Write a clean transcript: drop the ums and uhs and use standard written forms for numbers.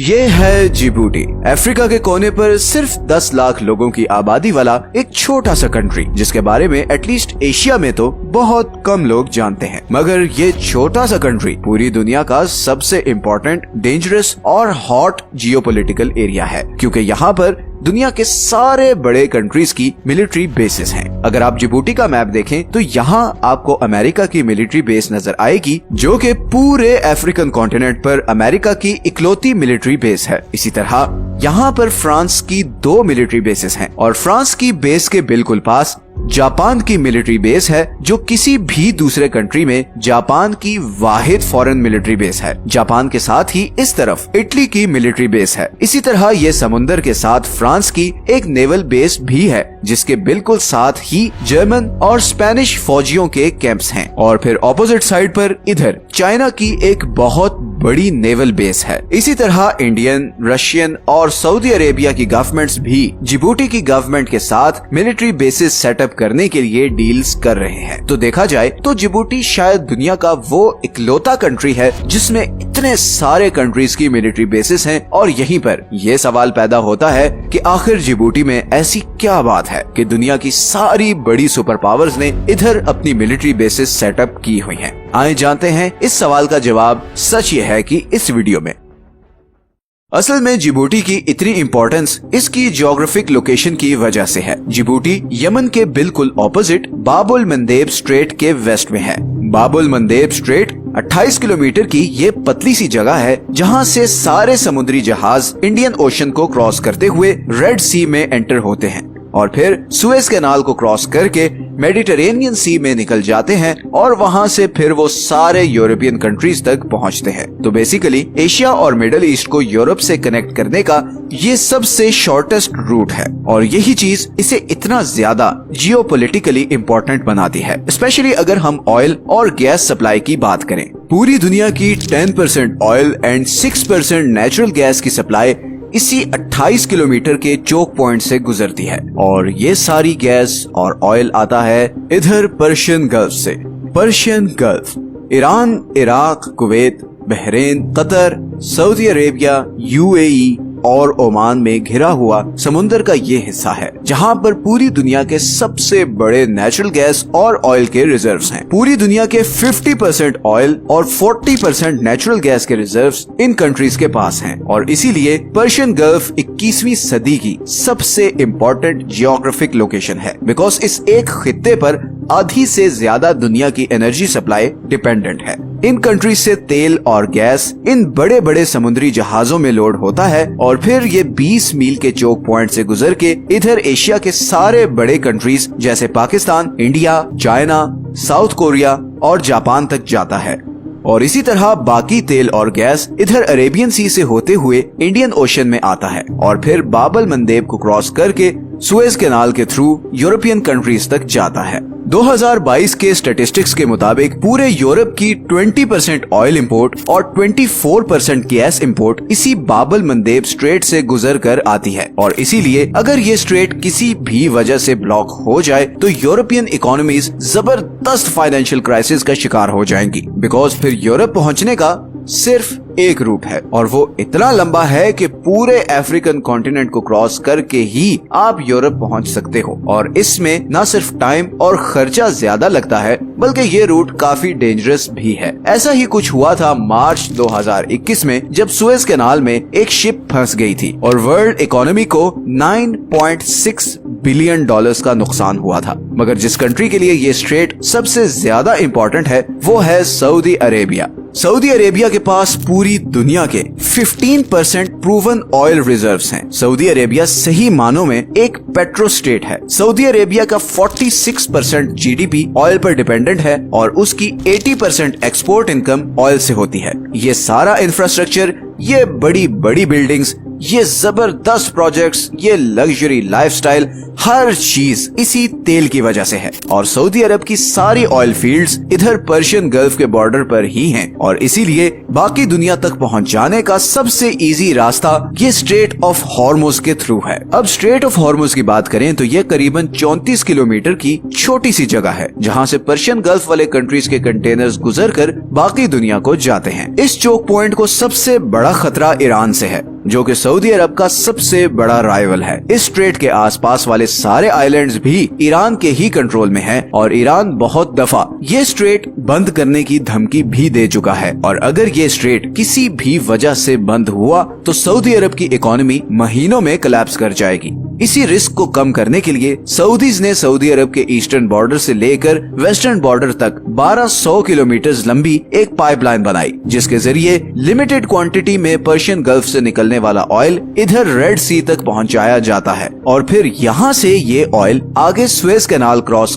ये है Djibouti, Africa के कोने पर सिर्फ 10 लाख लोगों की आबादी वाला एक छोटा सा कंट्री, जिसके बारे में एटलीस्ट एशिया में तो बहुत कम लोग जानते हैं। मगर ये छोटा सा कंट्री पूरी दुनिया का सबसे इम्पोर्टेंट, डेंजरस और हॉट जियोपॉलिटिकल एरिया है, क्योंकि यहाँ पर दुनिया के सारे बड़े कंट्रीज की मिलिट्री बेसेस हैं। अगर आप जिबूटी का मैप देखें तो यहाँ आपको अमेरिका की मिलिट्री बेस नजर आएगी, जो कि पूरे अफ्रीकन कॉन्टिनेंट पर अमेरिका की इकलौती मिलिट्री बेस है। इसी तरह यहाँ पर फ्रांस की 2 मिलिट्री बेसेस हैं और फ्रांस की बेस के बिल्कुल पास जापान की मिलिट्री बेस है, जो किसी भी दूसरे कंट्री में जापान की वाहिद फॉरेन मिलिट्री बेस है। जापान के साथ ही इस तरफ इटली की मिलिट्री बेस है। इसी तरह ये समुंदर के साथ फ्रांस की एक नेवल बेस भी है, जिसके बिल्कुल साथ ही जर्मन और स्पेनिश फौजियों के कैंप्स हैं। और फिर ऑपोजिट साइड पर इधर चाइना की एक बहुत बड़ी नेवल बेस है। इसी तरह इंडियन, रशियन और सऊदी अरेबिया की गवर्नमेंट्स भी जिबूटी की गवर्नमेंट के साथ मिलिट्री बेसिस सेटअप करने के लिए डील्स कर रहे हैं। तो देखा जाए तो जिबूटी शायद दुनिया का वो इकलौता कंट्री है जिसमें इतने सारे कंट्रीज की मिलिट्री बेसिस हैं। और यहीं पर यह सवाल पैदा होता है कि आखिर जिबूटी में ऐसी क्या बात है कि दुनिया की सारी बड़ी सुपर पावर्स ने इधर अपनी मिलिट्री बेसिस सेटअप की हुई है। आइए जानते हैं इस सवाल का जवाब। सच ये है कि इस वीडियो में असल में जिबूटी की इतनी इम्पोर्टेंस इसकी ज्योग्राफिक लोकेशन की वजह से है। जिबूटी यमन के बिल्कुल ऑपोजिट बाबुल मंदेब स्ट्रेट के वेस्ट में है। बाबुल मंदेब स्ट्रेट 28 किलोमीटर की ये पतली सी जगह है, जहां से सारे समुद्री जहाज इंडियन ओशन को क्रॉस करते हुए रेड सी में एंटर होते हैं और फिर सुएज कैनाल को क्रॉस करके मेडिटेरेनियन सी में निकल जाते हैं और वहां से फिर वो सारे यूरोपियन कंट्रीज तक पहुंचते हैं। तो बेसिकली एशिया और मिडिल ईस्ट को यूरोप से कनेक्ट करने का ये सबसे शॉर्टेस्ट रूट है और यही चीज इसे इतना ज्यादा जियोपॉलिटिकली इम्पोर्टेंट बनाती है, स्पेशली अगर हम ऑयल और गैस सप्लाई की बात करें। पूरी दुनिया की 10% ऑयल एंड 6% नेचुरल गैस की सप्लाई इसी 28 किलोमीटर के चोक पॉइंट से गुजरती है और ये सारी गैस और ऑयल आता है इधर पर्शियन गल्फ से। Persian gulf Iran, Iraq, Kuwait, Bahrain, Qatar, Saudi Arabia, UAE और ओमान में घिरा हुआ समुंदर का ये हिस्सा है, जहां पर पूरी दुनिया के सबसे बड़े नेचुरल गैस और ऑयल के रिजर्व्स हैं। पूरी दुनिया के 50% ऑयल और 40% नेचुरल गैस के रिजर्व्स इन कंट्रीज के पास हैं और इसीलिए पर्शियन गल्फ 21वीं सदी की सबसे इम्पोर्टेंट जियोग्राफिक लोकेशन है, बिकॉज इस एक खित्ते पर आधी से ज्यादा दुनिया की एनर्जी सप्लाई डिपेंडेंट है। इन कंट्रीज से तेल और गैस इन बड़े बड़े समुद्री जहाजों में लोड होता है और फिर ये 20 मील के चोक पॉइंट से गुजर के इधर एशिया के सारे बड़े कंट्रीज जैसे Pakistan, India, China, south Korea और जापान तक जाता है। और इसी तरह बाकी तेल और गैस इधर अरेबियन सी से होते हुए इंडियन ओशन में आता है और फिर बाबल मंदेब को क्रॉस करके सुएज कैनाल के थ्रू यूरोपियन कंट्रीज तक जाता है। 2022 के स्टैटिस्टिक्स के मुताबिक पूरे यूरोप की 20% ऑयल इंपोर्ट और 24% गैस इंपोर्ट इसी बाबल मंदेब स्ट्रेट से गुजर कर आती है और इसीलिए अगर ये स्ट्रेट किसी भी वजह से ब्लॉक हो जाए तो यूरोपियन इकोनॉमीज जबरदस्त फाइनेंशियल क्राइसिस का शिकार हो जाएंगी, बिकॉज फिर यूरोप पहुंचने का सिर्फ एक रूट है और वो इतना लंबा है कि पूरे अफ्रीकन कॉन्टिनेंट को क्रॉस करके ही आप यूरोप पहुंच सकते हो और इसमें न सिर्फ टाइम और खर्चा ज्यादा लगता है बल्कि ये रूट काफी डेंजरस भी है। ऐसा ही कुछ हुआ था मार्च 2021 में, जब सुएज कैनाल में एक शिप फंस गई थी और वर्ल्ड इकोनॉमी को 9.6 बिलियन डॉलर्स का नुकसान हुआ था। मगर जिस कंट्री के लिए ये स्ट्रेट सबसे ज्यादा इम्पोर्टेंट है वो है सऊदी अरेबिया। सऊदी अरेबिया के पास पूरी दुनिया के 15% प्रूवन ऑयल रिजर्व्स हैं। सऊदी अरेबिया सही मानों में एक पेट्रो स्टेट है। सऊदी अरेबिया का 46% जीडीपी ऑयल पर डिपेंडेंट है और उसकी 80% एक्सपोर्ट इनकम ऑयल से होती है। ये सारा इंफ्रास्ट्रक्चर, ये बड़ी बड़ी बिल्डिंग्स ये जबरदस्त प्रोजेक्ट्स, ये लग्जरी लाइफस्टाइल, हर चीज इसी तेल की वजह से है। और सऊदी अरब की सारी ऑयल फील्ड्स इधर पर्शियन गल्फ के बॉर्डर पर ही हैं और इसीलिए बाकी दुनिया तक पहुंच जाने का सबसे इजी रास्ता ये स्ट्रेट ऑफ हॉर्मुज के थ्रू है। अब स्ट्रेट ऑफ हॉर्मुज की बात करें तो ये करीबन 34 किलोमीटर की छोटी सी जगह है जहां से पर्शियन गल्फ वाले कंट्रीज के कंटेनर्स गुजरकर बाकी दुनिया को जाते हैं। इस चोक पॉइंट को सबसे बड़ा खतरा ईरान से है, जो कि सऊदी अरब का सबसे बड़ा राइवल है। इस स्ट्रेट के आसपास वाले सारे आइलैंड्स भी ईरान के ही कंट्रोल में हैं और ईरान बहुत दफा ये स्ट्रेट बंद करने की धमकी भी दे चुका है। और अगर ये स्ट्रेट किसी भी वजह से बंद हुआ तो सऊदी अरब की इकोनॉमी महीनों में कोलैप्स कर जाएगी। इसी रिस्क को कम करने के लिए सऊदीज ने सऊदी अरब के ईस्टर्न बॉर्डर से लेकर वेस्टर्न बॉर्डर तक 1200 किलोमीटर लंबी एक पाइपलाइन बनाई, जिसके जरिए लिमिटेड क्वांटिटी में पर्शियन गल्फ से निकलने वाला ऑयल इधर रेड सी तक पहुंचाया जाता है और फिर यहाँ से ये ऑयल आगे स्वेज कैनाल क्रॉस